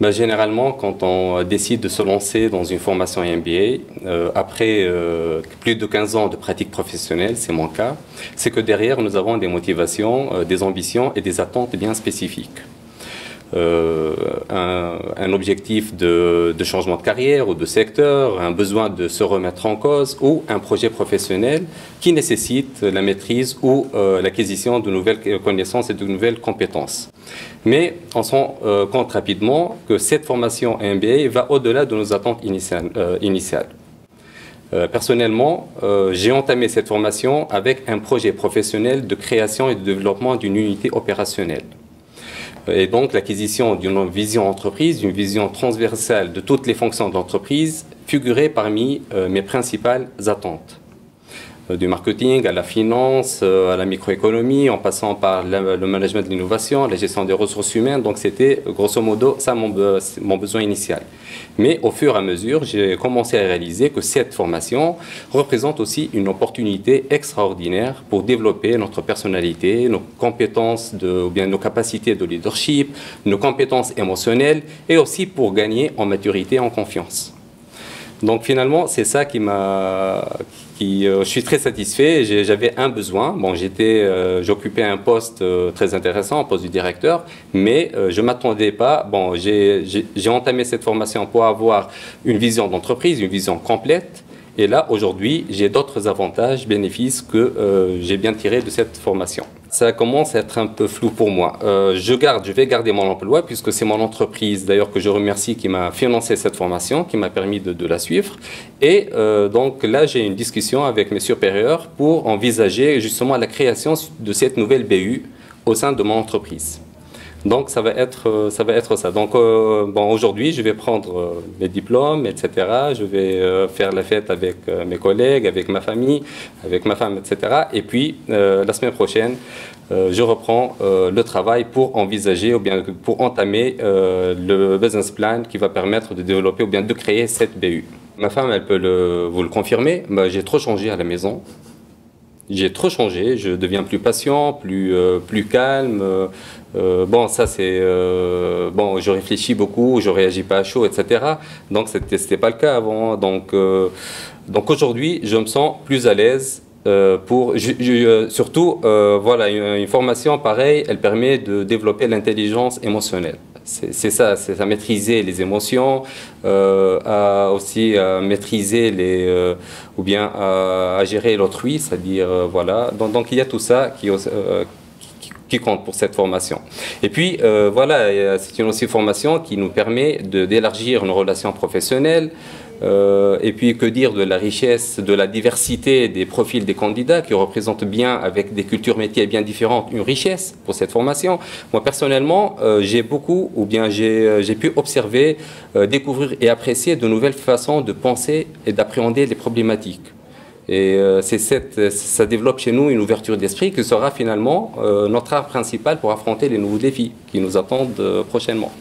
Ben, généralement, quand on décide de se lancer dans une formation MBA, après plus de 15 ans de pratique professionnelle, c'est mon cas, c'est que derrière, nous avons des motivations, des ambitions et des attentes bien spécifiques. Un objectif de changement de carrière ou de secteur, un besoin de se remettre en cause ou un projet professionnel qui nécessite la maîtrise ou l'acquisition de nouvelles connaissances et de nouvelles compétences. Mais on se rend compte rapidement que cette formation MBA va au-delà de nos attentes initiales. Personnellement, j'ai entamé cette formation avec un projet professionnel de création et de développement d'une unité opérationnelle. Et donc l'acquisition d'une vision entreprise, d'une vision transversale de toutes les fonctions de l'entreprise figurait parmi mes principales attentes. Du marketing à la finance, à la microéconomie, en passant par le management de l'innovation, la gestion des ressources humaines. Donc c'était grosso modo ça mon besoin initial. Mais au fur et à mesure, j'ai commencé à réaliser que cette formation représente aussi une opportunité extraordinaire pour développer notre personnalité, nos compétences, ou bien nos capacités de leadership, nos compétences émotionnelles et aussi pour gagner en maturité, en confiance. Donc finalement, c'est ça je suis très satisfait. J'avais un besoin. Bon, j'occupais un poste très intéressant, un poste du directeur, mais je m'attendais pas. Bon, j'ai entamé cette formation pour avoir une vision d'entreprise, une vision complète. Et là, aujourd'hui, j'ai d'autres avantages, bénéfices que j'ai bien tirés de cette formation. Ça commence à être un peu flou pour moi. Je vais garder mon emploi puisque c'est mon entreprise, d'ailleurs, que je remercie, qui m'a financé cette formation, qui m'a permis de la suivre. Et donc là, j'ai une discussion avec mes supérieurs pour envisager justement la création de cette nouvelle BU au sein de mon entreprise. Donc ça va être ça. Donc bon, aujourd'hui, je vais prendre mes diplômes, etc. Je vais faire la fête avec mes collègues, avec ma famille, avec ma femme, etc. Et puis la semaine prochaine, je reprends le travail pour envisager ou bien pour entamer le business plan qui va permettre de développer ou bien de créer cette BU. Ma femme, elle peut vous le confirmer. J'ai trop changé à la maison. J'ai trop changé, je deviens plus patient, plus calme. Bon, ça c'est... bon, je réfléchis beaucoup, je réagis pas à chaud, etc. Donc, c'était pas le cas avant. Donc aujourd'hui, je me sens plus à l'aise. Surtout, voilà, une formation pareille, elle permet de développer l'intelligence émotionnelle. C'est ça, c'est à maîtriser les émotions, aussi à maîtriser ou bien à gérer l'autrui, c'est-à-dire, voilà. Donc il y a tout ça qui compte pour cette formation. Et puis, voilà, c'est une aussi formation qui nous permet d'élargir nos relations professionnelles. Et puis, que dire de la richesse, de la diversité des profils des candidats qui représentent bien, avec des cultures métiers bien différentes, une richesse pour cette formation. Moi, personnellement, j'ai pu observer, découvrir et apprécier de nouvelles façons de penser et d'appréhender les problématiques. Et ça développe chez nous une ouverture d'esprit qui sera finalement notre art principal pour affronter les nouveaux défis qui nous attendent prochainement.